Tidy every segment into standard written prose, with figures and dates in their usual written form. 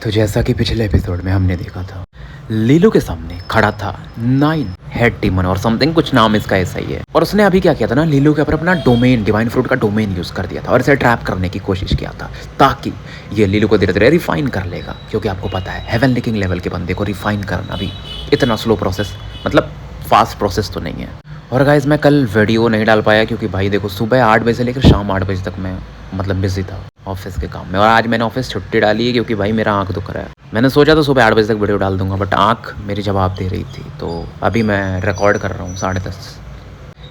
तो जैसा कि पिछले एपिसोड में हमने देखा था, लीलो के सामने खड़ा था 9 हेड डीमन और समथिंग, कुछ नाम इसका ऐसा ही है। और उसने अभी क्या किया था ना, लीलो के ऊपर अपना डोमेन, डिवाइन फ्रूट का डोमेन यूज कर दिया था और इसे ट्रैप करने की कोशिश किया था, ताकि ये लीलो को धीरे धीरे रिफाइन कर लेगा। क्योंकि आपको पता है हेवन लिकिंग लेवल के बंदे को रिफाइन करना भी इतना स्लो प्रोसेस, मतलब फास्ट प्रोसेस तो नहीं है। और गाइज मैं कल वीडियो नहीं डाल पाया क्योंकि भाई देखो, सुबह 8 बजे से लेकर शाम 8 बजे तक मैं मतलब बिजी था ऑफिस के काम में। और आज मैंने ऑफिस छुट्टी डाली है क्योंकि भाई मेरा आंख दुख रहा है। मैंने सोचा था सुबह 8 बजे तक वीडियो डाल दूंगा, बट आंख मेरी जवाब दे रही थी, तो अभी मैं रिकॉर्ड कर रहा हूँ 10:30।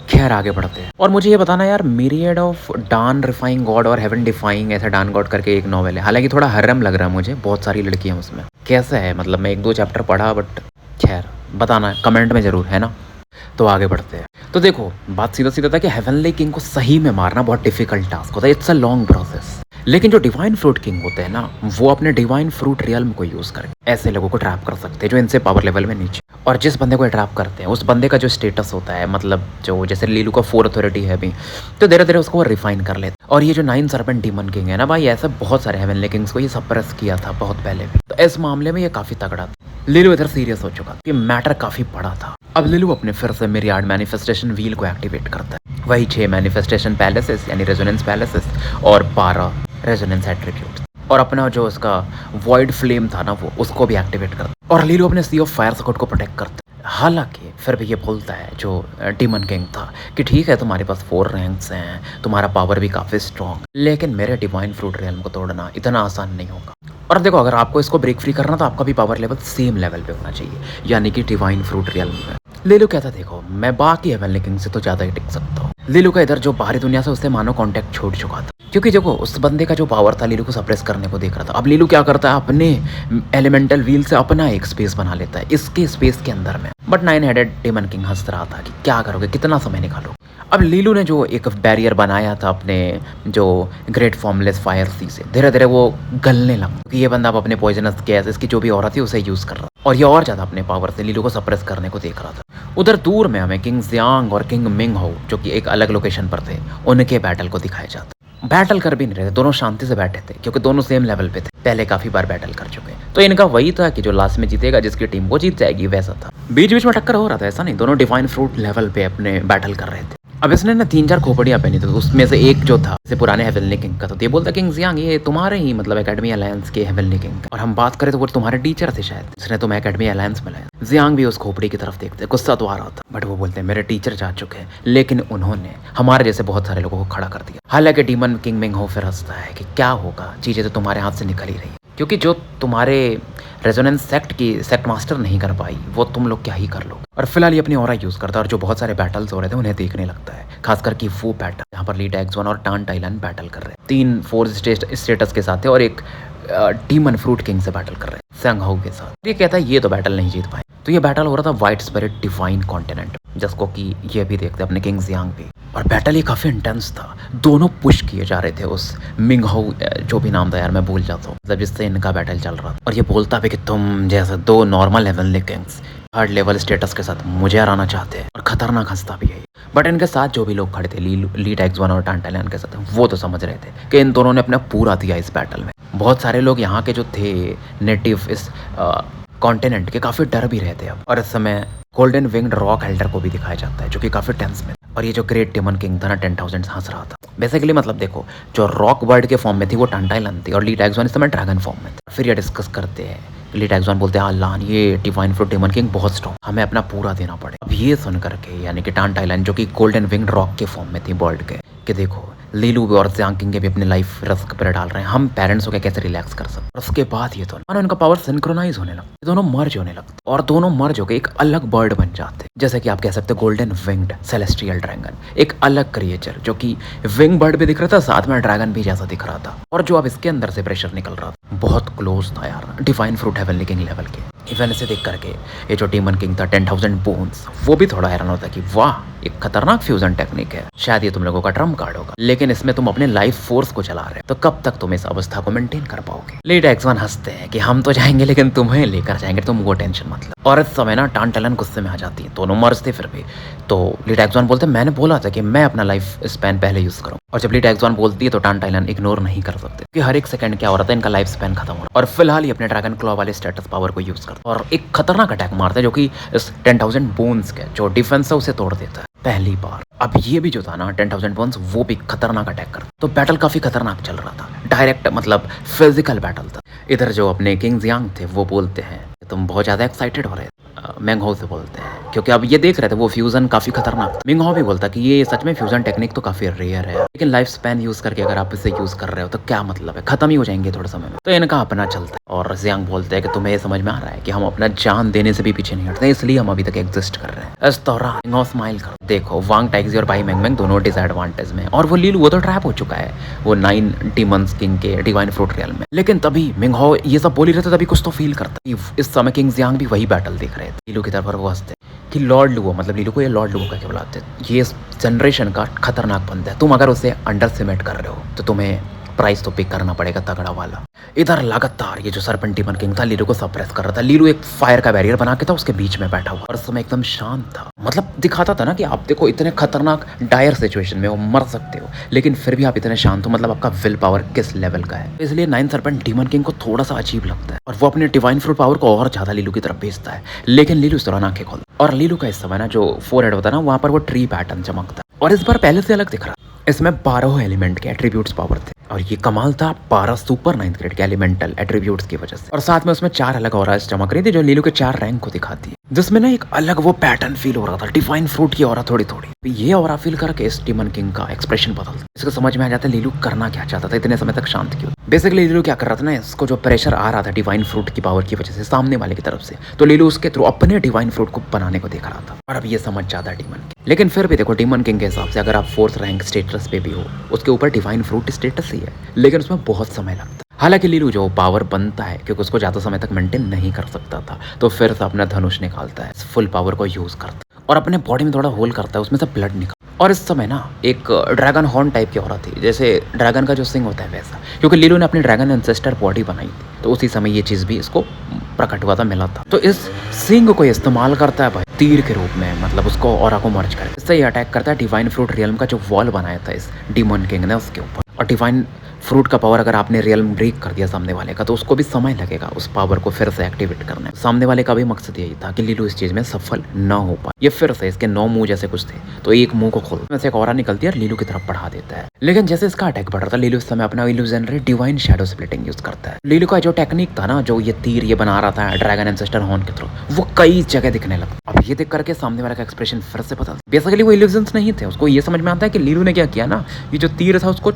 खैर आगे बढ़ते हैं। और मुझे ये बताना यार, मिरियड ऑफ डान रिफाइंग गॉड और हेवन डिफाइंग, ऐसा डान गॉड करके एक नॉवेल है। हालांकि थोड़ा हरम लग रहा है मुझे, बहुत सारी लड़कियां उसमें। कैसा है मतलब, मैं 1-2 चैप्टर पढ़ा, बट खैर बताना कमेंट में ज़रूर, है ना। तो आगे बढ़ते हैं। तो देखो, बात सीधा सीधा था कि हेवनली किंग को सही में मारना बहुत डिफिकल्ट टास्क होता है, इट्स अ लॉन्ग प्रोसेस। लेकिन जो डिवाइन फ्रूट किंग होते हैं ना, वो अपने डिवाइन फ्रूट रियल्म को यूज करके ऐसे लोगों को ट्रैप कर सकते हैं जो इनसे पावर लेवल में नीचे। और जिस बंदे को ट्रैप करते हैं उस बंदे का जो स्टेटस होता है, मतलब जो जैसे लीलू का 4 अथॉरिटी है अभी, तो धीरे धीरे उसको वो रिफाइन कर लेते। और ये जो 9 सर्पेंट डीमन किंग है ना भाई, ऐसे बहुत सारे हेवनली किंग्स को ये सप्रेस किया था बहुत पहले भी, तो इस मामले में ये काफी तगड़ा था। लीलू इधर सीरियस हो चुका था कि मैटर काफी बड़ा था। अब लीलू अपने फिर से मिरियाड मैनिफेस्टेशन व्हील को एक्टिवेट करता है, वही 6 मैनिफेस्टेशन पैलेसेस यानी रेजोनेंस पैलेसेस और 12 रेजोनेंस एट्रीब्यूट्स, और अपना जो उसका वॉइड फ्लेम था ना, वो उसको भी एक्टिवेट करता है। और लीलू अपने सी ऑफ फायर सकोट को प्रोटेक्ट करता है। हालांकि फिर भी ये बोलता है जो डीमन किंग था कि ठीक है, तुम्हारे पास 4 रैंक्स हैं, तुम्हारा पावर भी काफ़ी स्ट्रॉन्ग, लेकिन मेरे डिवाइन फ्रूट रियल्म को तोड़ना इतना आसान नहीं होगा। और देखो, अगर आपको इसको ब्रेक फ्री करना तो आपका भी पावर लेवल सेम लेवल पे होना चाहिए, यानी कि डिवाइन फ्रूट रियल्म में। लीलू कहता, देखो मैं बाकी हेवनली किंग से तो ज़्यादा ही टिक सकता हूँ। लीलू का इधर जो बाहरी दुनिया से उससे मानो कांटेक्ट छूट चुका था, क्योंकि देखो उस बंदे का जो पावर था लीलू को सप्रेस करने को देख रहा था। अब लीलू क्या करता है, अपने एलिमेंटल व्हील से अपना एक स्पेस बना लेता है इसके स्पेस के अंदर में। बट 9 हेडेड डेमन किंग हंस रहा था कि क्या करोगे, कितना समय निकालोगे। अब लीलू ने जो एक बैरियर बनाया था अपने जो ग्रेट फॉर्मलेस फायर सी से, धीरे धीरे वो गलने लगा, क्योंकि ये बंदा अब अपने पॉइजनस गैस, इसकी जो भी औरा थी उसे यूज कर रहा था, और ये और ज्यादा अपने पावर से लीलू को सप्रेस करने को देख रहा था। उधर दूर में हमें किंग जियांग और किंग मिंग हो, जो कि एक अलग लोकेशन पर थे, उनके बैटल को दिखाया जाता। बैटल कर भी नहीं रहे थे, दोनों शांति से बैठे थे, क्योंकि दोनों सेम लेवल पे थे, पहले काफी बार बैटल कर चुके। तो इनका वही था कि जो लास्ट में जीतेगा, जिसकी टीम वो जीत जाएगी, वैसा था। बीच बीच में टक्कर हो रहा था, ऐसा नहीं, दोनों डिवाइन फ्रूट लेवल पे अपने बैटल कर रहे थे। अब इसने ना 3-4 खोपड़ियां पहनी थी, तो उसमें से एक जो था जैसे पुराने हेवनली किंग का था, तो ये बोलता किंग जियांग ये तुम्हारे ही मतलब एकेडमी अलायंस के हेवनली किंग का, और हम बात करें तो वो तुम्हारे टीचर थे शायद, जिसने तुम्हें एकेडमी अलायंस में लाया। जियांग भी उस खोपड़ी की तरफ देखते, गुस्सा तो आ रहा था, बट वो बोलते मेरे टीचर जा चुके हैं, लेकिन उन्होंने हमारे जैसे बहुत सारे लोगों को खड़ा कर दिया। हालांकि डीमन किंग मिंग हो फिर हंसता है कि क्या होगा, चीजें तो तुम्हारे हाथ से निकल ही रही है, क्योंकि जो तुम्हारे रेजोनेंस सेक्ट की सेक्ट मास्टर नहीं कर पाई, वो तुम लोग क्या ही कर लो। और फिलहाल ये अपनी ऑरा यूज करता है, और जो बहुत सारे बैटल्स हो रहे थे उन्हें देखने लगता है, खासकर कि वो बैटल यहाँ पर लीड एक्स 1 और टान टाइलन बैटल कर रहे हैं, 3 फोर्स स्टेटस के साथ है, और एक डीमन फ्रूट किंग से बैटल कर रहे हैं सेंग हाउ के साथ। ये कहता है ये तो बैटल नहीं जीत पाए। तो ये बैटल हो रहा था व्हाइट स्पिरिट डिवाइन कॉन्टिनेंट, जिसको कि ये भी देखते अपने किंग जियांग भी। और बैटल ये काफी इंटेंस था, दोनों पुश किए जा रहे थे उस मिंग हाउ, जो भी नाम था यार मैं भूल जाता हूँ, मतलब जिससे इनका बैटल चल रहा था। और ये बोलता भी कि तुम जैसे 2 normal heavenly Kings hard level status के साथ मुझे हराना चाहते हैं, और खतरनाक हंसता भी है। बट इनके साथ जो भी लोग खड़े थे लीड एक्स 1 और टान टाइलन के साथ, वो तो समझ रहे थे कि इन दोनों ने अपना पूरा दिया इस बैटल में। बहुत सारे लोग यहाँ के जो थे नेटिव इस कॉन्टिनेंट के, काफी डर भी रहते अब। और इस समय गोल्डन विंग्ड रॉक हेल्डर को भी दिखाया जाता है, जो कि काफी टेंस में। और ये जो ग्रेट डेमन किंग था ना, 10,000 हंस रहा था बेसिकली। मतलब देखो, जो रॉक बर्ड के फॉर्म में थी वो टान टाइलन थी, और लीड एक्स 1 इस समय ड्रैगन फॉर्म में था। फिर ये डिस्कस करते हैं, लीड एक्स 1 बोलते हैं अल्लाह, ये डिवाइन फ्रूट डेमन किंग बहुत स्ट्रॉन्ग, हमें अपना पूरा देना पड़े। अब ये सुन करके यानी कि टान टाइलन, जो कि गोल्डन विंग्ड रॉक के फॉर्म में थी बर्ड के, कि देखो लीलू और जियांग किंग के भी अपनी लाइफ रिस्क पर डाल रहे हैं, हम पेरेंट्स हो के कैसे रिलैक्स कर सकते। और उसके बाद ये दोनों इनका पावर सिंक्रोनाइज होने लगता, दोनों मर्ज होने लगते, और दोनों मर्ज होकर एक अलग बर्ड बन जाते, जैसे कि आप कह सकते हो गोल्डन विंग्ड सेलेस्टियल ड्रैगन, एक अलग क्रिएचर जो कि विंग बर्ड भी दिख रहा था, साथ में ड्रैगन भी जैसा दिख रहा था। और जो अब इसके अंदर से प्रेशर निकल रहा था, बहुत क्लोज था यार divine fruit heavenly king level के। इवन इसे देख करके ये जो डीमन किंग था 10,000 बोन्स, वो भी थोड़ा हैरान होता कि वाह एक खतरनाक फ्यूजन टेक्निक है, शायद ये तुम लोगों का ट्रम्प कार्ड होगा, लेकिन इसमें तुम अपने लाइफ फोर्स को चला रहे हो, तो कब तक तुम इस अवस्था को मेंटेन कर पाओगे। लीड एक्स1 हंसते हैं कि हम तो जाएंगे लेकिन तुम्हें लेकर जाएंगे, तुम वो टेंशन मत लो। और इस समय ना टांटलन गुस्से में आ जाती है, दोनों मर्ज थे फिर भी। तो लीड एक्स1 बोलते हैं मैंने बोला था कि मैं अपना लाइफ स्पैन पहले यूज करूँ। और जब लीड एक्स1 बोलती है तो टांटलन इग्नोर नहीं कर सकते कि हर एक सेकंड क्या हो रहा था, इनका लाइफ स्पैन खत्म हो रहा है। और फिलहाल ये अपने ड्रैगन क्लॉ वाले स्टेटस पावर को यूज करता है और एक खतरनाक अटैक मारता है जो कि इस 10,000 बोन्स के जो डिफेंस है उसे तोड़ देता है पहली बार। अब ये भी जो था ना 10,000 बोन्स, वो भी खतरनाक अटैक करता। तो बैटल काफी खतरनाक चल रहा था, डायरेक्ट मतलब फिजिकल बैटल था। इधर जो अपने किंग जियांग थे वो बोलते हैं तुम बहुत ज्यादा एक्साइटेड हो रहे थे, मेंगहो से बोलते हैं, क्योंकि अब ये देख रहे थे वो फ्यूजन काफी खतरनाक था। मेंगहो भी बोलता कि ये सच में फ्यूजन टेक्निक तो काफी रेयर है, लेकिन लाइफ स्पैन यूज करके अगर आप इसे यूज कर रहे हो तो क्या मतलब है, खत्म ही हो जाएंगे थोड़े समय में। तो इनका अपना चलता है और जियांग बोलते हैं कि तुम्हें ये समझ में आ रहा है कि हम अपना जान देने से भी पीछे नहीं हटते, इसलिए हम अभी तक एग्जिस्ट कर रहे हैं। इस दौरान मेंगहो स्माइल कर देखो वांग टाइक्सी और बाई मेंगमेंग दोनों डिसएडवांटेज में, और वो लीलू वो तो ट्रैप हो चुका है वो 9 डीमंस किंग के डिवाइन फ्रूट रियल में। लेकिन तभी मेंगहो ये सब बोल ही रहे थे, तभी कुछ तो फील करता। इस समय किंग जियांग भी वही बैटल देख रहे थे लीलू की तरफ, और वो हंसते कि लॉर्ड लुओ, मतलब लीलू को ये लॉर्ड लुओ करके बुलाते हैं, ये इस जनरेशन का खतरनाक बंदा है, तुम अगर उसे अंडर एस्टिमेट कर रहे हो तो तुम्हें प्राइस तो पिक करना पड़ेगा तगड़ा वाला। इधर लगातार ये जो सरपेंट डीमन किंग था लीलू को सप्रेस कर रहा था। लीलू एक फायर का बैरियर बना के था उसके बीच में बैठा हुआ और उस समय एकदम शांत था, मतलब दिखाता था ना कि आप देखो इतने खतरनाक डायर सिचुएशन में हो, मर सकते हो, लेकिन फिर भी आप इतने शांत हो, मतलब आपका विल पावर किस लेवल का है। इसलिए 9 सरपेंट डीमन किंग को थोड़ा सा अजीब लगता है और वो अपने डिवाइन फ्रूट पावर को और ज्यादा लीलू की तरफ भेजता है। लेकिन लीलू इस दौरान आंखें खोलता और लीलू का इस समय ना जो 4 हेड होता है ना, वहां पर वो ट्री पैटर्न चमकता है और इस बार पहले से अलग दिख रहा। इसमें 12 एलिमेंट के एट्रीब्यूट्स पावर थे और ये कमाल था 12 सुपर 9th ग्रेड के एलिमेंटल एट्रीब्यूट्स की वजह से। और साथ में उसमें 4 अलग ऑरास चमक रही थी जो लीलू के 4 रैंक को दिखाती है, जिसमें ना एक अलग वो पैटर्न फील हो रहा था, डिवाइन फ्रूट की ऑरा थोड़ी थोड़ी। ये ऑरा फील करके इस डीमन किंग का एक्सप्रेशन बदलता, इसको समझ में आ जाता है लीलू करना क्या चाहता था, इतने समय तक शांत क्यों। बेसिकली लीलू क्या कर रहा था ना, इसको जो प्रेशर आ रहा था डिवाइन फ्रूट की पावर की वजह से सामने वाले की तरफ से, तो लीलू उसके थ्रू अपने डिवाइन फ्रूट को बनाने को देख रहा था। और अब ये समझ जाता है डीमन किंग। लेकिन फिर भी देखो डीमन किंग के हिसाब से अगर आप 4th रैंक स्टेटस पे भी हो, उसके ऊपर डिवाइन फ्रूट स्टेटस ही है, लेकिन उसमें बहुत समय लगता है। हालांकि लीलू जो पावर बनता है क्योंकि उसको ज़्यादा समय तक मेंटेन नहीं कर सकता था, तो फिर से अपना धनुष निकालता है, फुल पावर को यूज करता है और अपने बॉडी में थोड़ा होल करता है, उसमें से ब्लड निकल। और इस समय ना एक ड्रैगन हॉर्न टाइप की औरत थी, जैसे ड्रैगन का जो सिंग होता है वैसा, क्योंकि लीलू ने अपनी ड्रैगन एंसेस्टर बॉडी बनाई थी, तो उसी समय ये चीज़ भी इसको प्रकट हुआ था, मिला था। तो इस सिंग को इस्तेमाल करता है भाई तीर के रूप में, मतलब उसको ऑरा को मर्ज कर इससे ये अटैक करता है डिवाइन फ्रूट रियल्म का जो वॉल बनाया था इस डीमन किंग ने उसके ऊपर। और डिवाइन फ्रूट का पावर अगर आपने रियल्म ब्रेक कर दिया सामने वाले का, तो उसको भी समय लगेगा उस पावर को फिर से एक्टिवेट करने में। सामने वाले का भी मकसद यही था कि लीलू इस चीज में सफल न हो पाए। ये फिर से इसके 9 मुंह जैसे कुछ थे, तो एक मुंह को खोल में से एक ऑरा निकलती है और लीलू की तरफ बढ़ा देता है। लेकिन जैसे इसका अटैक बढ़ रहा था, लीलू इस समय अपना illusionary divine shadow splitting use करता है। लीलू का जो टेक्निक था ना, जो ये तीर ये बना रहा था ड्रैगन एंसेस्टर हॉर्न के थ्रू, वो कई जगह दिखने लगा। अब ये देख करके सामने वाले का एक्सप्रेशन फिर से बदल। बेसिकली वो इल्यूजन्स नहीं थे, उसको ये समझ में आता है कि लीलू ने क्या किया ना, ये जो तीर था उसको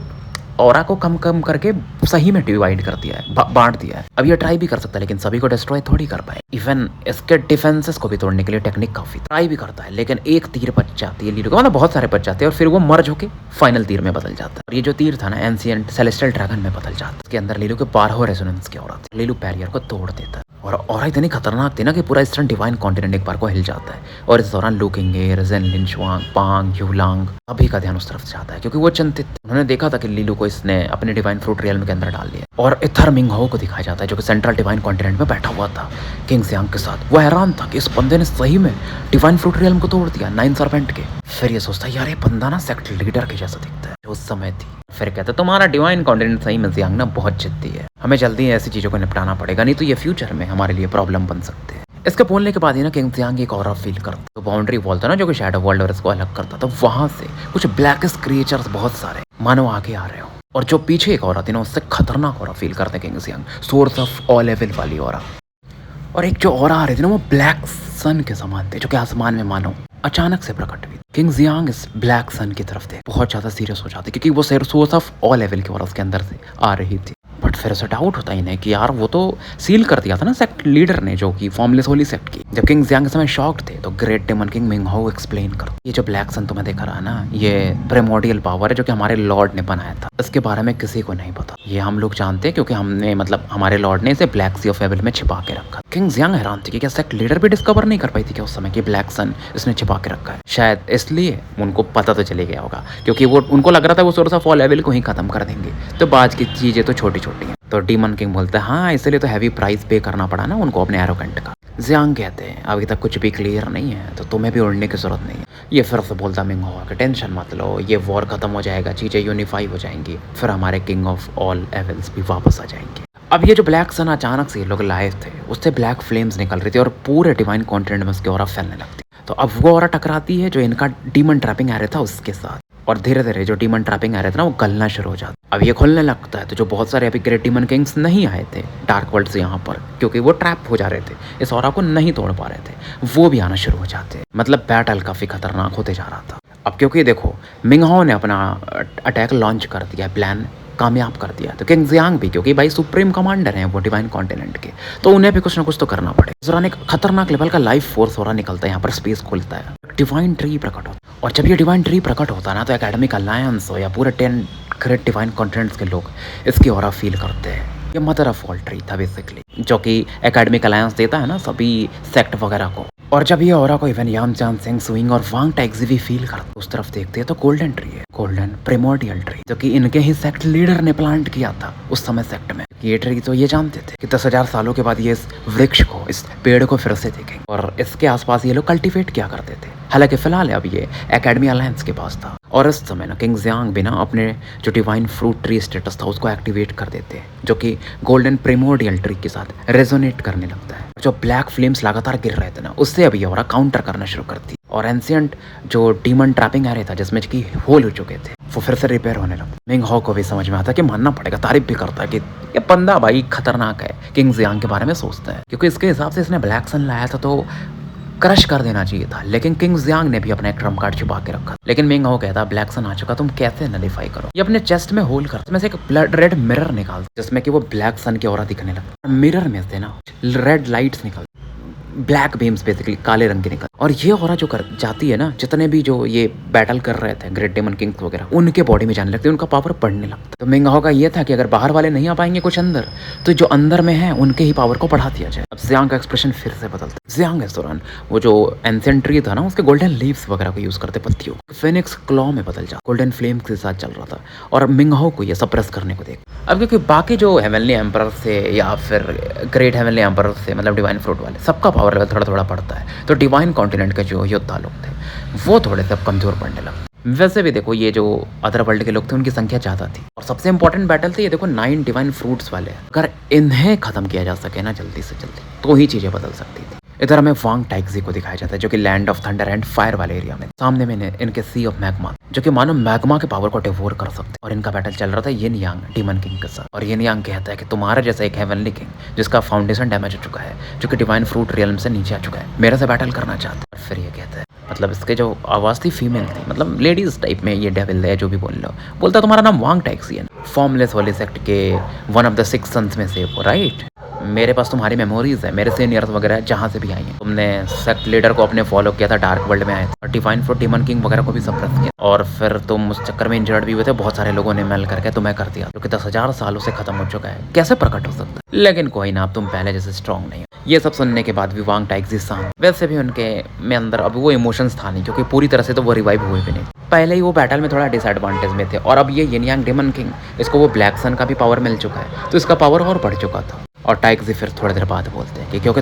ऑरा को कम कम करके सही में डिवाइड कर दिया है, बांट दिया है। अब ये ट्राई भी कर सकता है लेकिन सभी को डिस्ट्रॉय थोड़ी कर पाए। इवन इसके डिफेंसेस को भी तोड़ने के लिए टेक्निक काफी ट्राई भी करता है, लेकिन एक तीर बच जाती है लीलू को, मतलब बहुत सारे बच जाते हैं और फिर वो मर्ज होके फाइनल तीर में बदल जाता है। और ये जो तीर था ना एंशिएंट सेलेस्टियल ड्रैगन में बदल जाता है। इसके अंदर लीलू के 12 रेजोनेंस की ऑरा थी। लीलू बैरियर को तोड़ देता है और ऑरा इतनी खतरनाक थी ना कि पूरा ईस्टर्न डिवाइन कॉन्टिनेंट एक बार को हिल जाता है। और इस दौरान लू किंग, ज़ेनलिन शुआंग, पांग, यूलांग सभी का ध्यान उस तरफ जाता है क्योंकि वो चिंतित, उन्होंने देखा था कि लीलू को इसने अपने डिवाइन फ्रूट रियल्म के अंदर डाल दिया। और इथर मिंगहो को दिखाया जाता है जो कि सेंट्रल डिवाइन कॉन्टिनेंट में बैठा हुआ था किंग जियांग के साथ। वो हैरान था कि इस बंदे ने सही में डिवाइन फ्रूट रियल्म को तोड़ दिया 9 सरपेंट के। फिर ये सोचता यार ये बंदा ना सेक्ट लीडर के जैसा दिखता है जो उस समय थी। फिर कहता तुम्हारा डिवाइन कॉन्टिनेंट सही में जियांग ना बहुत जिद्दी है, हमें जल्दी ऐसी चीजों को निपटाना पड़ेगा, नहीं तो ये फ्यूचर में हमारे लिए प्रॉब्लम बन सकते हैं। इसके बोलने के बाद ही ना किंग जियांग एक ऑरा फील करता, तो बाउंड्री वॉल था ना जो कि शैडो वर्ल्ड और इसको अलग करता, तो वहां से कुछ ब्लैकेस्ट क्रिएचर्स बहुत सारे मानो आगे आ रहे हो। और जो पीछे एक औरत थी ना उससे खतरनाक ऑरा फील करते King Jiang, source of all evil वाली ऑरा। और एक जो ऑरा आ रही थी ना वो ब्लैक सन के समान थे जो कि आसमान में मानो अचानक से प्रकट हुई। किंग जियांग इस ब्लैक सन की तरफ थे बहुत ज्यादा सीरियस हो जाते क्योंकि वो सोर्स ऑफ ऑल लेवल की ऑरा उसके अंदर से आ रही थी। बट फिर उसे डाउट होता ही नहीं कि यार वो तो सील कर दिया था ना सेक्ट लीडर ने, जो कि फॉर्मलेस होली सेक्ट की। जब किंग जियांग समय शॉक्ड थे तो ग्रेट डेमन किंग मिंगहो एक्सप्लेन कर, ये जो ब्लैक सन तुम्हें दिख रहा है ना, ये प्रिमोर्डियल पावर है जो कि हमारे लॉर्ड ने बनाया था। इसके बारे में किसी को नहीं पता, ये हम लोग जानते हैं क्योंकि हमने मतलब हमारे लॉर्ड ने इसे ब्लैक सी ऑफ एविल में छिपा के रखा। किंग जियांग हैरान थी कि क्या सेक्ट लीडर भी डिस्कवर नहीं कर पाई थी क्या उस समय कि ब्लैक सन इसने छिपा के रखा है। शायद इसलिए उनको पता तो चले गया होगा, क्योंकि वो उनको लग रहा था वो सोर्स ऑफ ऑल एविल को ही खत्म कर देंगे, तो बाज की चीजें तो छोटी छोटी हैं। तो डीमन किंग बोलता है हाँ इसलिए तो हैवी प्राइस पे करना पड़ा ना उनको अपने एरोगेंट का। जियांग कहते हैं अभी तक कुछ भी क्लियर नहीं है तो तुम्हें भी उड़ने की जरूरत नहीं है। ये फिर से बोलता मिंगहो कि टेंशन मत लो, ये वॉर खत्म हो जाएगा, चीजें यूनिफाई हो जाएंगी, फिर हमारे किंग ऑफ ऑल एविल्स भी वापस आ जाएंगे। अब ये जो ब्लैक सन अचानक से ये लोग लाए थे उससे ब्लैक फ्लेम्स निकल रही थी और पूरे डिवाइन कॉन्टिनेंट में उसकी ऑरा फैलने लगती। तो अब वो ऑरा टकराती है जो इनका डीमन ट्रैपिंग आ रहा था उसके साथ, और धीरे धीरे जो डीमन ट्रैपिंग आ रहा था ना वो गलना शुरू हो जाता। अब ये खुलने लगता है तो जो बहुत सारे अभी ग्रेट डीमन किंग्स नहीं आए थे डार्क वर्ल्ड से यहाँ पर, क्योंकि वो ट्रैप हो जा रहे थे, इस ऑरा को नहीं तोड़ पा रहे थे, वो भी आना शुरू हो जाते। मतलब बैटल काफी खतरनाक होते जा रहा था। अब क्योंकि देखो मिंगहो ने अपना अटैक लॉन्च कर दिया, प्लान कामयाब कर दिया, तो किंग जियांग भी, क्योंकि भाई सुप्रीम कमांडर हैं वो डिवाइन कॉन्टिनेंट के, तो उन्हें भी कुछ ना कुछ तो करना पड़े। इस दौरान एक खतरनाक लेवल का लाइफ फोर्स हो रहा निकलता है, यहाँ पर स्पेस खुलता है, डिवाइन ट्री प्रकट होता है। और जब ये डिवाइन ट्री प्रकट होता है ना तो एकेडमिक अलायंस हो या पूरे 10 ग्रेट डिवाइन कॉन्टिनेंट्स के लोग इसकी ऑरा फील करते हैं। ये मदर ऑफ ऑल ट्री था बेसिकली, जो कि एकेडमिक अलायंस देता है ना सभी सेक्ट वगैरह को। और जब ये ऑरा को इवन याम चान सिंह स्विंग और वांग टैक्सी भी फील करते उस तरफ देखते हैं तो गोल्डन ट्री है, गोल्डन प्रिमोर्डियल ट्री, जो कि इनके ही सेक्ट लीडर ने प्लांट किया था उस समय सेक्ट में। ये ट्री तो ये जानते थे कि 10,000 सालों के बाद ये इस वृक्ष को, इस पेड़ को फिर से देखेंगे, और इसके आसपास ये लोग कल्टीवेट किया करते थे। हालांकि फिलहाल अब ये एकेडमी अलायंस के पास था, और इस समय ना किंग जियांग भी ना अपने जो डिवाइन फ्रूट ट्री स्टेटस था उसको एक्टिवेट कर देते हैं, जो कि गोल्डन प्रिमोर्डियल ट्री के साथ रेजोनेट करने लगता है। जो ब्लैक फ्लेम्स लगातार गिर रहे थे ना उससे अभी ये काउंटर करना शुरू करती, और एंशिएंट जो डीमन ट्रैपिंग आ रहा था जिसमें कि होल हो चुके थे वो फिर से रिपेयर होने लगा। मिंगहो को भी समझ में आता है कि मानना पड़ेगा, तारीफ भी करता है कि ये बंदा भाई खतरनाक है, किंग जियांग के बारे में सोचता है, क्योंकि इसके हिसाब से इसने ब्लैक सन लाया था तो क्रश कर देना चाहिए था, लेकिन किंग जियांग ने भी अपना एक ट्रम्प कार्ड छुपा के रखा। लेकिन मिंगहो कहता ब्लैक सन आ चुका, तुम कैसे नलिफाई करो। ये अपने चेस्ट में होल कर, उसमें से एक ब्लड रेड मिरर निकाल जिसमें कि वो ब्लैक सन की ऑरा दिखने लगता। मिरर में से ना रेड लाइट्स निकल, ब्लैक बीम्स बेसिकली काले रंग के निकल, और ये ऑरा जो कर जाती है ना, जितने भी जो ये बैटल कर रहे थे ग्रेट डेमन किंग्स वगैरह उनके बॉडी में जाने लगती है, उनका पावर बढ़ने लगता। तो मिंगहो का ये था कि अगर बाहर वाले नहीं आ पाएंगे कुछ अंदर, तो जो अंदर में है उनके ही पावर को बढ़ा दिया जाए। अब जियांग का एक्सप्रेशन फिर से बदलता। जियांग इस दौरान वो जो एंशिएंट ट्री था ना उसके गोल्डन लीव्स वगैरह को यूज करते, पत्तियों फेनिक्स क्लॉ में बदल जाता, गोल्डन फ्लेम के साथ चल रहा था, और मिंगहो को ये सप्रेस करने को देख। अब क्योंकि बाकी जो हेवनली एम्परर से या फिर ग्रेट हेवनली एम्परर से मतलब डिवाइन फ्रूट वाले सबका पावर लेवल थोड़ा थोड़ा पड़ता है, तो डिवाइन कॉन्टिनेंट के जो योद्धा लोग थे वो थोड़े से कमजोर पड़ने लगे। वैसे भी देखो ये जो अदर वर्ल्ड के लोग थे उनकी संख्या ज़्यादा थी, और सबसे इंपॉर्टेंट बैटल थे ये देखो 9 डिवाइन फ्रूट्स वाले। अगर इन्हें खत्म किया जा सके ना जल्दी से जल्दी तो ही चीज़ें बदल सकती थी। इधर हमें वांग टैक्सी को दिखाया जाता है जो कि land of thunder and fire वाले एरिया में, सामने में इनके सी ऑफ मैग्मा, जो कि मानो मैग्मा के पावर को डिवोर कर सकते। और इनका बैटल चल रहा था येन यांग डीमन किंग के साथ, और येन यांग कहता है कि तुम्हारा जैसा एक हेवनली किंग जिसका फाउंडेशन डैमेज हो चुका है, जो कि डिवाइन फ्रूट रियल्म से नीचे आ चुका है, मेरे से बैटल करना चाहता है। और फिर ये कहता है, मतलब इसके जो आवाज़ थी फीमेल थी, मतलब लेडीज टाइप में, ये डेविल है जो भी बोल लो, बोलता तुम्हारा नाम वांग टैक्सी है, फॉर्मलेस वाले सेक्ट के वन ऑफ द 6 सन्स में से हो, राइट। मेरे पास तुम्हारी मेमोरीज है, मेरे सीनियर्स वगैरह जहाँ से भी आई हैं, तुमने सेक्ट लीडर को अपने फॉलो किया था, डार्क वर्ल्ड में आए थे, और डिवाइन फ्रूट डीमन किंग वगैरह को भी सप्रेस किया, और फिर तुम उस चक्कर में इंजर्ड भी हुए थे, बहुत सारे लोगों ने मिल करके तुम्हें कर दिया, जो कि 10,000 सालों से खत्म हो चुका है, कैसे प्रकट हो सकता है। लेकिन कोई ना, अब तुम पहले जैसे स्ट्रॉन्ग नहीं हो। ये सब सुनने के बाद भी वांग टैक्सी शांत, वैसे भी उनके में अंदर अब वो इमोशंस था नहीं, क्योंकि पूरी तरह से तो वो रिवाइव हुए भी नहीं, पहले ही वो बैटल में थोड़ा डिसएडवांटेज में थे, और अब ये येन यांग डेमन किंग, इसको वो ब्लैक सन का भी पावर मिल चुका है, तो इसका पावर और बढ़ चुका था। और टैक्सी फिर थोड़ी देर बाद बोलते हैं कि क्योंकि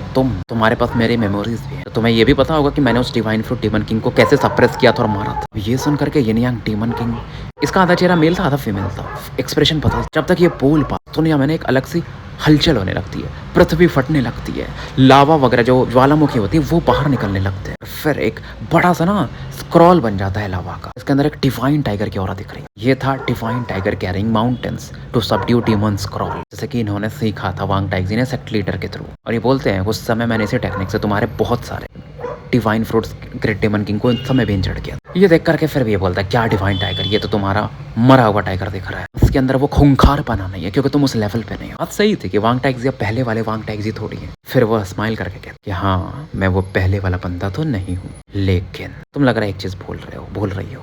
तुम्हारे पास मेरी मेमोरीज भी है, तो तुम्हें ये भी पता होगा कि मैंने उस डिवाइन फ्रूट डीमन किंग को कैसे सप्रेस किया था और मारा था। ये सुन करके येन यांग डीमन किंग, इसका आधा चेहरा मेल था आधा फीमेल था, एक्सप्रेशन पता, जब तक ये बोल पा दुनिया में एक अलग सी हलचल होने लगती है, पृथ्वी फटने लगती है, लावा वगैरह जो ज्वालामुखी होती है वो बाहर निकलने लगते हैं, फिर एक बड़ा सा ना स्क्रॉल बन जाता है लावा का, इसके अंदर एक डिवाइन टाइगर की ऑरा दिख रही है। ये था divine tiger carrying mountains to subdue demon scroll, जैसे कि इन्होंने सीखा था वांग टैक्सी ने सेक्ट लीडर के थ्रू। और ये बोलते हैं उस समय मैंने इसी टेक्निक से तुम्हारे बहुत सारे divine fruits great daemon king को इस समय भी इंजर्ड किया। ये देख करके फिर भी ये बोलता है क्या डिवाइन टाइगर, ये तो तुम्हारा मरा हुआ टाइगर दिख रहा है। जिसके अंदर वो खूंखार पना नहीं है, क्योंकि तुम उस लेवल पे नहीं हो। बात सही थी कि वांग टैक्सी अब पहले वाले वांग टैक्सी थोड़ी है। फिर वो स्माइल करके कहते कि हाँ मैं वो पहले वाला बंदा तो नहीं हूँ, लेकिन तुम लग रहा है एक चीज भूल रही हो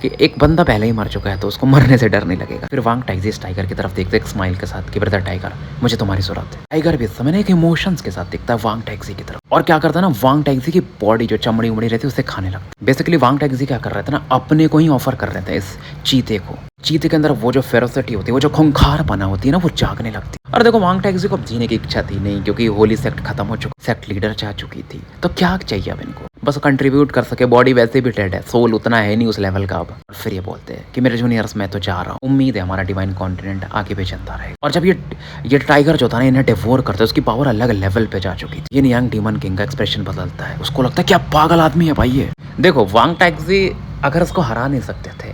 कि एक बंदा पहले ही मर चुका है, तो उसको मरने से डर नहीं लगेगा। फिर वांग टैक्सी इस टाइगर की तरफ देखते एक स्माइल के साथ कि ब्रदर टाइगर, मुझे तुम्हारी जरूरत है। टाइगर भी इस समय एक इमोशंस के साथ दिखता है वांग टैक्सी की तरफ, और क्या करता है ना, वांग टैक्सी की बॉडी जो चमड़ी उमड़ी रहती है उसे खाने लगता है। बेसिकली वांग टैक्सी क्या कर रहे थे ना, अपने को ही ऑफर कर रहे थे इस चीते को। चीते के अंदर वो जो फेरोसिटी होती है, वो जो खूंखार पना होती है ना, वो जागने लगती है। और देखो वांग टैक्सी को अब जीने की इच्छा थी नहीं, क्योंकि होली सेक्ट खत्म हो चुका, सेक्ट लीडर चाह चुकी थी, तो क्या चाहिए अब इनको, बस कंट्रीब्यूट कर सके। बॉडी वैसे भी डेड है, सोल उतना है नहीं उस लेवल का अब। और फिर ये बोलते हैं कि मेरे जूनियर्स मैं तो जा रहा हूँ, उम्मीद है हमारा डिवाइन कॉन्टिनेंट आगे भी चलता रहे। और जब ये टाइगर जो था ना इन्हें डिवोर करता है, उसकी पावर अलग लेवल पे जा चुकी थी। ये नियांग डीमन किंग का एक्सप्रेशन बदलता है, उसको लगता है क्या पागल आदमी है भाई ये। देखो वांग टैक्सी अगर उसको हरा नहीं सकते थे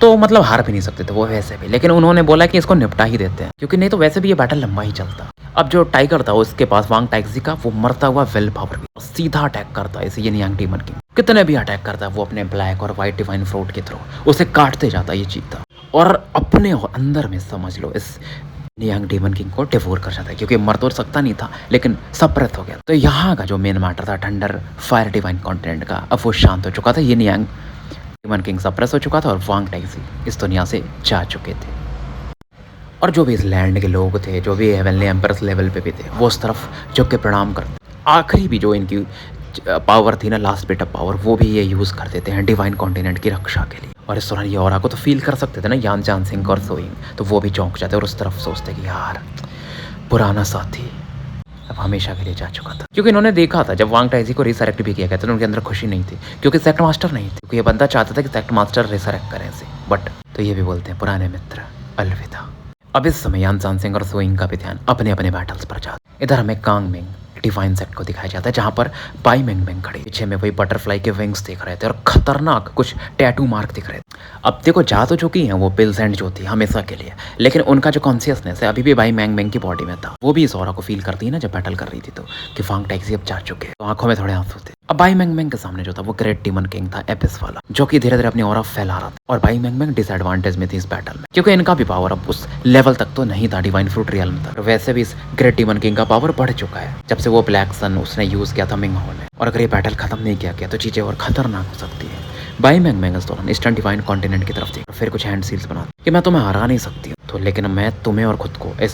तो मतलब हार भी नहीं सकते थे वो वैसे भी, लेकिन उन्होंने बोला कि इसको निपटा ही देते हैं, क्योंकि नहीं तो वैसे भी ये बैटल लंबा ही चलता। अब जो टाइगर था उसके पास वांग टैक्सी का वो मरता हुआ विल पावर भी, सीधा अटैक करता है। इसे ये नियांग डीमन किंग कितने भी अटैक करता है वो अपने ब्लैक और व्हाइट डिवाइन फ्रूट के थ्रू उसे काटते जाता है ये चीता, और अपने अंदर में समझ लो इस नियांग डीमन किंग को डिवोर कर जाता है, क्योंकि मर तो सकता नहीं था लेकिन सप्रेस हो गया। तो यहाँ का जो मेन मैटर था थंडर फायर डिवाइन कॉन्टिनेंट का, अब वो शांत हो चुका था। ये नियांग डीमन किंग सप्रेस हो चुका था और वांग टैक्सी इस दुनिया से जा चुके थे। और जो भी इस लैंड के लोग थे, जो भी हेवनली एम्परस लेवल पे भी थे, वो उस तरफ झुक के प्रणाम करते। आखिरी भी जो इनकी पावर थी ना, लास्ट बिट ऑफ पावर, वो भी ये यूज़ कर देते हैं डिवाइन कॉन्टिनेंट की रक्षा के लिए। और इस दौरान ये ऑरा को तो फील कर सकते थे ना यान चान सिंह और सोइंग, तो वो भी चौंक जाते और उस तरफ सोचते कि यार पुराना साथी अब हमेशा के लिए जा चुका था। क्योंकि इन्होंने देखा था जब वांग टैक्सी को रिसरेक्ट भी किया गया था तो उनके अंदर खुशी नहीं थी, क्योंकि सेक्ट मास्टर नहीं थी, क्योंकि ये बंदा चाहता था कि सेक्ट मास्टर रिसरेक्ट करें इसे। बट तो ये भी बोलते हैं पुराने मित्र अलविदा। अब इस समय यान चान सिंह और सोइंग का भी ध्यान अपने अपने बैटल्स पर जाता। इधर हमें कांग मिंग डिवाइन सेट को दिखाया जाता है, जहाँ पर बाई मेंग मेंग खड़ी, पीछे में वही बटरफ्लाई के विंग्स दिख रहे थे और खतरनाक कुछ टैटू मार्क दिख रहे थे। अब देखो जा तो चुकी हैं वो पिल्स एंड जो थी हमेशा के लिए, लेकिन उनका जो कॉन्शियसनेस है अभी भी बाई मेंग मेंग की बॉडी में था। वो भी इस ऑरा को फील करती है ना जब बैटल कर रही थी, तो कि वांग टैक्सी अब जा चुके हैं, तो आंखों में थोड़े आंसू थे। अब बाई मेंग मेंग के सामने जो था वो ग्रेट डीमन किंग था एपिस वाला, जो कि धीरे धीरे अपनी ऑरा फैला रहा था। और बाई मेंग मेंग डिसएडवांटेज में थी इस बैटल में, क्योंकि इनका भी पावर अब उस लेवल तक तो नहीं था डिवाइन फ्रूट रियल में था। वैसे भी इस ग्रेट डीमन किंग का पावर बढ़ चुका है जब से वो ब्लैक सन उसने यूज किया था मिंग हो ने। और अगर ये बैटल खत्म नहीं किया गया तो चीजें और खतरनाक हो सकती है। बाई मेंग मेंग इस दौरान ईस्टर्न डिवाइन कॉन्टिनेंट की तरफ देख फिर कुछ हैंड सील्स बना कि मैं तुम्हें हरा नहीं सकती तो, लेकिन मैं तुम्हें और खुद को इस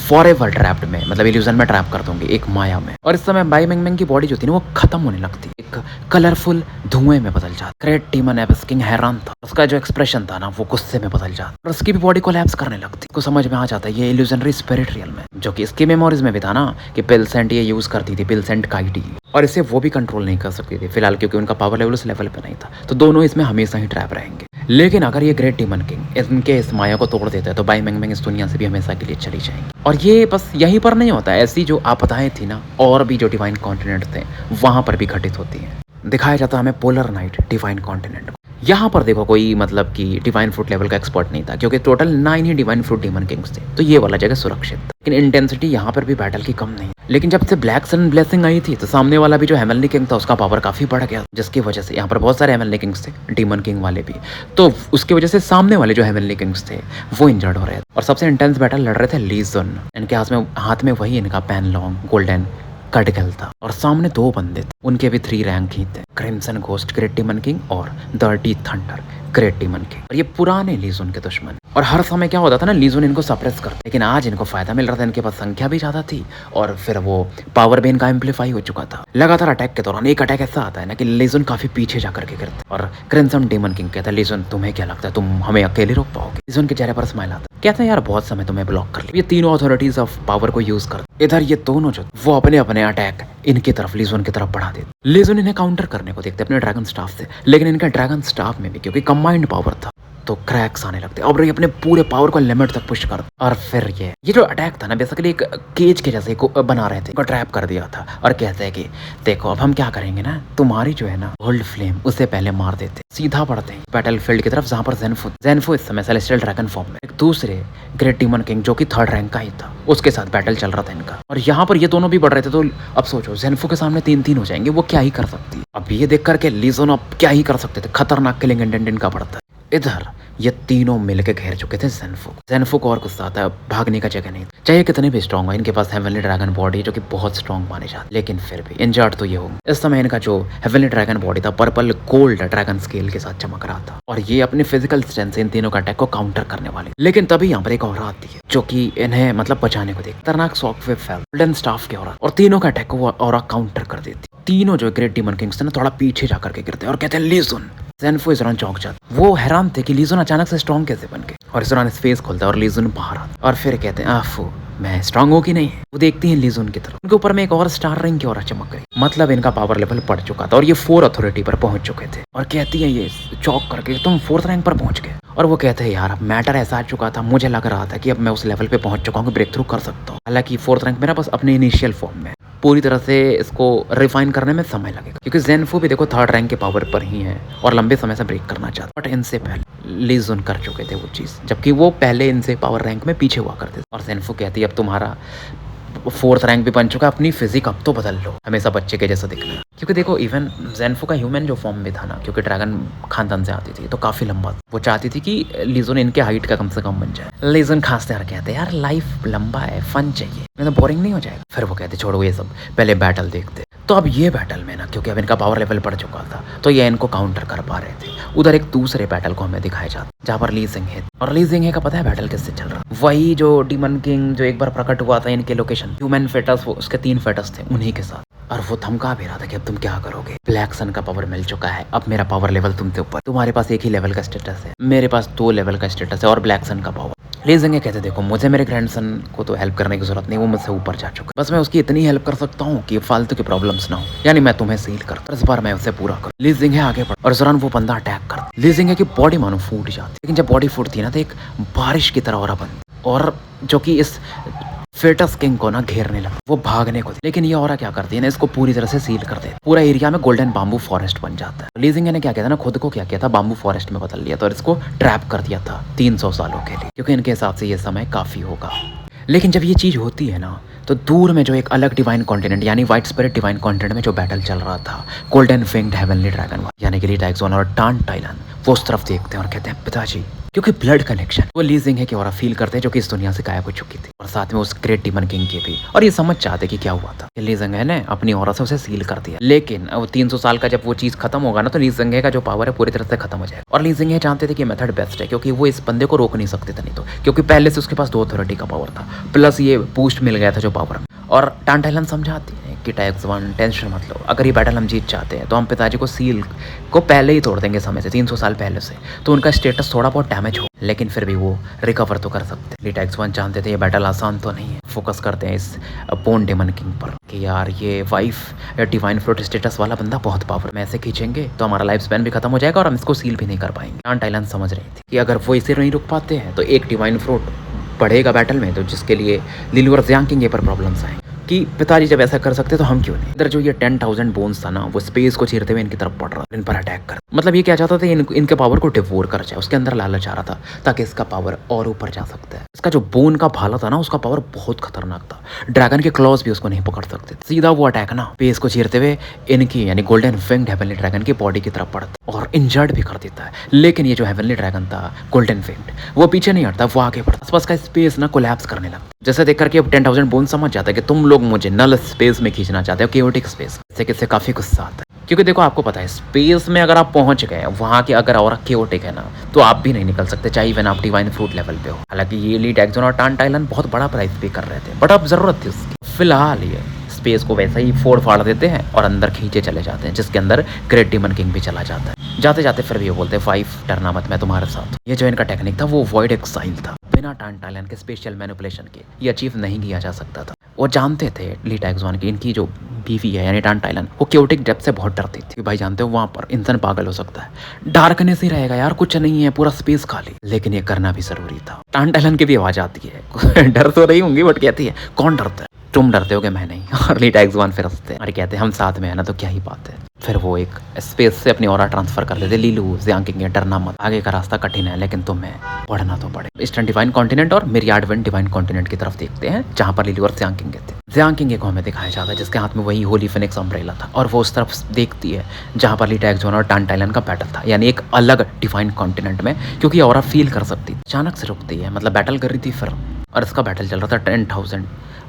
फॉरएवर ट्रैप्ड में, मतलब इल्यूजन में ट्रैप कर दूंगी, एक माया में। और इस समय बाई मेंग मेंग की बॉडी जो थी ना वो खत्म होने लगती, एक कलरफुल धुएं में बदल जाता। ग्रेट डीमन एपिस किंग हैरान था, उसका जो एक्सप्रेशन था ना वो गुस्से में बदल जाता और उसकी भी बॉडी कोलैप्स करने लगती। को समझ में आ जाता है ये इल्यूजनरी स्पिरिट रियल में, जो कि इसकी मेमोरीज में भी था ना कि पिल्सेंट ये यूज करती थी, पिल्सेंट काइटी, और इसे वो भी कंट्रोल नहीं कर सकती थी फिलहाल, क्योंकि उनका पावर लेवल उस लेवल पे नहीं था। तो दोनों इसमें हमेशा ही ट्रैप रहेंगे। लेकिन अगर ये ग्रेट डीमन किंग इनके इस माया को तोड़ देता है तो बाई मेंग मेंग इस दुनिया से भी हमेशा के लिए चली जाएंगी। और ये बस यहीं पर नहीं होता, ऐसी जो आपदाएं थी ना और भी जो डिवाइन कॉन्टिनेंट थे वहां पर भी घटित होती हैं। दिखाया जाता हमें पोलर नाइट डिवाइन कॉन्टिनेंट को। यहाँ पर देखो कोई मतलब कि डिवाइन फ्रूट लेवल का एक्सपर्ट नहीं था, क्योंकि टोटल 9 ही डिवाइन फ्रूट डीमन किंग्स थे, तो ये वाला जगह सुरक्षित था। लेकिन इंटेंसिटी यहाँ पर भी बैटल की कम नहीं। लेकिन जब से ब्लैक सन ब्लेसिंग आई थी तो सामने वाला भी जो हेवनली किंग था उसका पावर काफी बढ़ गया, जिसकी वजह से यहाँ पर बहुत सारे हेवनली किंग्स थे, डीमन किंग वाले भी, तो उसकी वजह से सामने वाले जो हेवनली किंग्स थे वो इंजर्ड हो रहे थे। और सबसे इंटेंस बैटल लड़ रहे थे लीजन, इनके हाथ में वही इनका पैन लॉन्ग गोल्डन कटगल था, और सामने 2 बंदे थे, उनके भी 3 रैंक ही थे, crimson ghost great demon king और dirty thunder great demon king. और ये पुराने लीजन के दुश्मन, और हर समय क्या होता था ना लीजन इनको सप्रेस करते, लेकिन आज इनको फायदा मिल रहा था, इनके पास संख्या भी ज्यादा थी और फिर वो पावर भी इनका एम्पलीफाई हो चुका था। लगातार अटैक के दौरान एक अटैक ऐसा आता है ना कि लीजन काफी पीछे जाकर के गिरते, और क्रिम्सन डीमन किंग कहता है लीजन तुम्हें क्या लगता है तुम हमें अकेले रोक पाओगे? लीजन के चेहरे पर स्माइल आता, कहता है यार बहुत समय तुम्हें ब्लॉक कर लिया। ये तीनों अथॉरिटीज ऑफ पावर को यूज कर, इधर ये दोनों जो वो अपने अपने अटैक इनकी तरफ लीजन की तरफ बढ़ा देते। लीजन इन्हें काउंटर करने को देखते अपने ड्रैगन स्टाफ से, लेकिन इनका ड्रैगन स्टाफ में भी क्योंकि कंबाइंड पावर था तो क्रैक्स आने लगते और ये अपने पूरे पावर को लिमिट तक पुश कर। और फिर ये जो अटैक था ना बेसिकली एक केज के जैसे को बना रहे थे, को ट्रैप कर दिया था, और कहते हैं कि देखो अब हम क्या करेंगे ना, तुम्हारी जो है ना गोल्ड फ्लेम उसे पहले मार देते, सीधा बढ़ते हैं बैटल फील्ड की तरफ, जहाँ पर ज़ेनफू इस समय सेलेस्टियल ड्रैगन फॉर्म में एक दूसरे ग्रेट डीमन किंग जो कि 3rd रैंक का ही था उसके साथ बैटल चल रहा था इनका। और यहाँ पर ये दोनों भी बढ़ रहे थे, तो अब सोचो ज़ेनफू के सामने 3-3 हो जाएंगे, वो क्या ही कर सकती है। अब ये देख करके लीजन अब क्या ही कर सकते थे, खतरनाक किलिंग इंटेंट इनका बढ़ता है। इधर ये तीनों मिलके घेर चुके थे ज़ेनफू को और गुस्सा आता है, भागने का जगह नहीं, चाहे कितने भी स्ट्रॉन्ग हो, इनके पास हेवनली ड्रैगन बॉडी जो कि बहुत स्ट्रॉन्ग माने जाती, लेकिन फिर भी इंजर्ड तो ये हो। इस समय इनका जो हेवनली ड्रैगन बॉडी था पर्पल गोल्ड ड्रैगन स्केल के साथ चमक रहा था और ये अपने फिजिकल स्ट्रेंथ से इन तीनों का अटैक को काउंटर करने वाले। लेकिन तभी यहाँ पर एक और आती है जो कि इन्हें मतलब बचाने को देख, खतरनाक शॉकवेव फैल गोल्डन स्टाफ के और तीनों का अटैक को वो और काउंटर कर देती। तीनों जो ग्रेट डीमन किंग्स थे ना थोड़ा पीछे जाकर के गिरते और कहते हैं ली सुन। ज़ेनफू इज़रान चौंक जाता, वो हैरान थे कि ली सुन अचानक से स्ट्रॉन्ग कैसे बन गए और इज़रान स्पेस खोलता है और ली सुन बाहर आता और फिर कहते हैं आफू मैं स्ट्रॉन्ग हूँ कि नहीं। वो देखती हैं ली सुन की तरफ, उनके ऊपर में एक और स्टार रिंग की और चमक रही, मतलब इनका पावर लेवल बढ़ चुका था और ये 4 अथॉरिटी पर पहुंच चुके थे। और कहती है ये चौक करके तुम 4th रैंक पर पहुंच गए। और वो कहते हैं यार अब मैटर ऐसा आ चुका था, मुझे लग रहा था कि अब मैं उस लेवल पे पहुंच चुका हूँ, ब्रेक थ्रू कर सकता हूँ। हालांकि 4th रैंक मेरा बस अपने इनिशियल फॉर्म में, पूरी तरह से इसको रिफाइन करने में समय लगेगा क्योंकि ज़ेनफू भी देखो 3rd रैंक के पावर पर ही है और लंबे समय से ब्रेक करना चाहता, बट इनसे पहले ली सुन कर चुके थे वो चीज़, जबकि वो पहले इनसे पावर रैंक में पीछे हुआ करते थे। और ज़ेनफू कहती है अब तुम्हारा 4th रैंक भी बन चुका, अपनी फिजिक अब तो बदल लो, हमेशा बच्चे के जैसा दिखना। क्योंकि देखो इवन ज़ेनफू का ह्यूमन जो फॉर्म में था ना, क्योंकि ड्रैगन खानदान से आती थी तो काफ़ी लंबा, वो चाहती थी कि ली सुन इनके हाइट का कम से कम बन जाए। ली सुन खांसते और कहते यार लाइफ लंबा है, फन चाहिए, मैं तो बोरिंग नहीं हो जाएगा। फिर वो कहते छोड़ो ये सब, पहले बैटल देखते। तो अब ये बैटल में ना, क्योंकि अब इनका पावर लेवल बढ़ चुका था तो ये इनको काउंटर कर पा रहे थे। उधर एक दूसरे बैटल को हमें दिखाया जाता जहाँ पर ली सिंह है, और ली सिंह का पता है बैटल किससे चल रहा, वही जो डीमन किंग जो एक बार प्रकट हुआ था इनके लोकेशन, ह्यूमन फेटस, वो उसके 3 फेटस थे उन्हीं के साथ। और वो धमका भी रहा था कि अब तुम क्या करोगे, ब्लैक सन का पावर मिल चुका है, अब मेरा पावर लेवल तुमसे ऊपर, तुम्हारे पास एक ही लेवल का स्टेटस है, मेरे पास 2 लेवल का स्टेटस है और ब्लैक सन का पावर। ली सिंह कहते देखो मुझे मेरे ग्रैंडसन को तो हेल्प करने की जरूरत नहीं, वो मुझसे ऊपर जा चुका, बस मैं उसकी इतनी हेल्प कर सकता हूँ कि फालतू की प्रॉब्लम्स ना हो, यानी मैं तुम्हें सील करता, इस बार मैं उसे पूरा करूँ। ली सिंह आगे बढ़ और ज़रान वो बंदा अटैक कर, ली सिंह की बॉडी मानो फूट जाती, लेकिन जब बॉडी फूटती है ना तो एक बारिश की तरह और बंद, और जो कि इस फेटस किंग को ना घेरने लगा, वो भागने को, लेकिन ये औरा क्या करती है ना, इसको पूरी तरह से सील कर देती, पूरा एरिया में गोल्डन बाम्बू फॉरेस्ट बन जाता है। ली सिंह ने क्या किया था ना, खुद को क्या किया था, बाम्बू फॉरेस्ट में बदल लिया था और इसको ट्रैप कर दिया था 300 सालों के लिए, क्योंकि इनके हिसाब से ये समय काफी होगा। लेकिन जब ये चीज होती है ना तो दूर में जो एक अलग डिवाइन कॉन्टिनेंट यानी व्हाइट स्पिरिट डिवाइन कॉन्टिनेंट में जो बैटल चल रहा था, गोल्डन विंग्ड हेवनली ड्रैगन यानी कि ली टाइक्सोन और टान टाइलन, वो उस तरफ देखते हैं और कहते हैं पिताजी, क्योंकि ब्लड कनेक्शन वो ली सिंह की और फील करते हैं जो कि इस दुनिया से गायब हो चुकी थी, और साथ में उस ग्रेट डीमन किंग की भी, और ये समझ चाहते कि क्या हुआ था। ली सिंह ने अपनी औरत से उसे सील कर दिया, लेकिन अब 300 साल का जब वो चीज खत्म होगा ना तो ली सिंह का जो पावर है पूरी तरह से खत्म हो जाएगा। और ली सिंह जानते थे कि मेथड बेस्ट है, क्योंकि वो इस बंदे को रोक नहीं सकते थे, नहीं तो क्योंकि पहले से उसके पास 2 अथॉरिटी का पावर था, प्लस ये बूस्ट मिल गया था जो पावर। और टान टाइलन समझाती है कि टाइक्स वन टेंशन मत लो, अगर ये बैटल हम जीत चाहते हैं तो हम पिताजी को सील को पहले ही तोड़ देंगे समय से, 300 साल पहले से, तो उनका स्टेटस थोड़ा बहुत डैमेज हो, लेकिन फिर भी वो रिकवर तो कर सकते। ली टाइक्स वन जानते थे ये बैटल आसान तो नहीं है, फोकस करते हैं इस बोन डेमन किंग पर कि यार ये वाइफ या डिवाइन फ्रूट स्टेटस वाला बंदा बहुत पावर में, ऐसे खींचेंगे तो हमारा लाइफ स्पैन भी खत्म हो जाएगा और हम इसको सील भी नहीं कर पाएंगे। टान टाइलन समझ रही थी कि अगर वो इसे नहीं रुक पाते हैं तो एक डिवाइन फ्रूट बढ़ेगा बैटल में, तो जिसके लिए लिलू और ज़ियांग किंग पर प्रॉब्लम्स आएंगे कि पिताजी जब ऐसा कर सकते तो हम क्यों नहीं। इधर जो ये 10,000 बोन्स था ना वो स्पेस को चीरते हुए इनकी तरफ पड़ रहा, इन पर अटैक कर, मतलब ये क्या चाहता था, इनके पावर को डिवोर कर जाए, उसके अंदर लालच आ रहा था ताकि इसका पावर और ऊपर जा सकता है। इसका जो बोन का भाला था ना उसका पावर बहुत खतरनाक था, ड्रैगन के क्लॉज भी उसको नहीं पकड़ सकते। सीधा वो अटैक ना स्पेस को चीरते हुए इनकी यानी गोल्डन विंग्ड हेवनली ड्रैगन की बॉडी की तरफ पड़ता और इंजर्ड भी कर देता है। लेकिन ये जो हेवनली ड्रैगन था गोल्डन विंग्ड, वो पीछे नहीं हटता, वो आगे बढ़ता, आसपास का स्पेस ना कोलैप्स करने लगता, जैसे देख करके अब 10,000 बोन समझ जाता है कि तुम लोग मुझे नल स्पेस में खींचना चाहते हो, केओटिक स्पेस। इससे किससे काफी गुस्सा आता है, क्योंकि देखो आपको पता है स्पेस में अगर आप पहुंच गए वहां के अगर और केओटिक है ना तो आप भी नहीं निकल सकते, चाहे इवन आप डिवाइन फ्रूट लेवल पे हो। हालांकि ये ली टाइक्सोन और टान टाइलन बहुत बड़ा प्राइस पे कर रहे थे, बट अब जरूरत थी उसकी। फिलहाल ये स्पेस को वैसे ही फोड़ फाड़ देते हैं और अंदर खींचे चले जाते हैं, जिसके अंदर ग्रेट डीमन किंग भी चला जाता है। जाते जाते फिर भी ये बोलते हैं 5 डरना मत, मैं तुम्हारे साथ। ये जो इनका टेक्निक था वो वॉइड एक्साइल था, बिना टान टाइलन के स्पेशल मैनिपुलेशन के ये अचीव नहीं किया जा सकता था। वो जानते थे ली टाइक्सोन की इनकी जो बीवी है यानी टान टाइलन, वो केओटिक डेप्थ से बहुत डरती थी। भाई जानते हो वहां पर इंसान पागल हो सकता है, डार्कनेस ही रहेगा यार, कुछ नहीं है, पूरा स्पेस खाली, लेकिन ये करना भी जरूरी था। टान टाइलन की भी आवाज आती है डर तो रही होंगी बट कहती है कौन डरता है, तुम डरते होगे, मैं नहीं। और ली टैक्स 1 फिर हंसते हैं और कहते हैं हम साथ में है ना, तो क्या ही बात है। फिर वो एक स्पेस से अपनी ऑरा ट्रांसफर कर लेते, लीलू ज़ियांग किंग डरना मत, आगे का रास्ता कठिन है लेकिन तुम्हें बढ़ना तो पड़े। ईस्टर्न डिवाइन कॉन्टिनेंट और मिरियाड विंड डिवाइन कॉन्टिनेंट की तरफ देखते हैं, जहाँ पर लीलू और ज़ियांग किंग थे। ज़ियांग किंग को हमें दिखाया जाता है जिसके हाथ में वही होली फिनिक्स अम्ब्रेला था, और वो उस तरफ देखती है जहाँ पर ली टैक्स 1 और टांटाइलन का बैटल था, यानी एक अलग डिवाइन कॉन्टिनेंट में, क्योंकि ऑरा फील कर सकती। अचानक से रुकती है, मतलब बैटल कर रही थी फिर, और इसका बैटल चल रहा था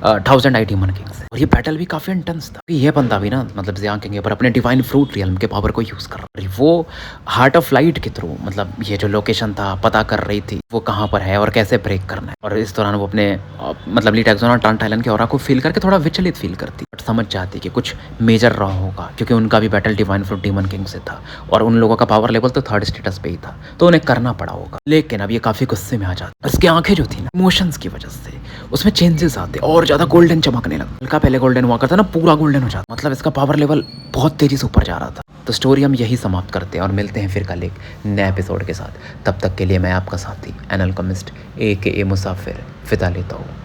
10,000 आई डीमन किंग से, और ये बैटल भी काफी इंटेंस था। ये बंदा भी ना, मतलब ज़ियांग किंग पर अपने डिवाइन फ्रूट रियल्म के पावर को यूज कर रहा है। वो हार्ट ऑफ लाइट के थ्रू, मतलब ये जो लोकेशन था पता कर रही थी वो कहाँ पर है और कैसे ब्रेक करना है। और इस दौरान वो अपने मतलब ली टैक्स 1 और टांटाइलन के ऑरा को फील करके थोड़ा विचलित फील करती, बट समझ जाती कि कुछ मेजर रहा होगा, क्योंकि उनका भी battle divine fruit demon king से था और उन लोगों का पावर लेवल तो 3rd स्टेटस पे ही था, तो उन्हें करना पड़ा होगा। लेकिन अब ये काफी गुस्से में आ जाती। उसकी आंखें जो थी ना, इमोशंस की वजह से उसमें चेंजेस आते और ज्यादा गोल्डन चमकने लगा। हल्का पहले गोल्डन हुआ करता ना, पूरा गोल्डन हो जाता, मतलब इसका पावर लेवल बहुत तेजी से ऊपर जा रहा था। तो स्टोरी हम यही समाप्त करते हैं और मिलते हैं फिर कल एक नए एपिसोड के साथ। तब तक के लिए मैं आपका साथी एनालकेमिस्ट AKA मुसाफिर विदा लेता हूँ।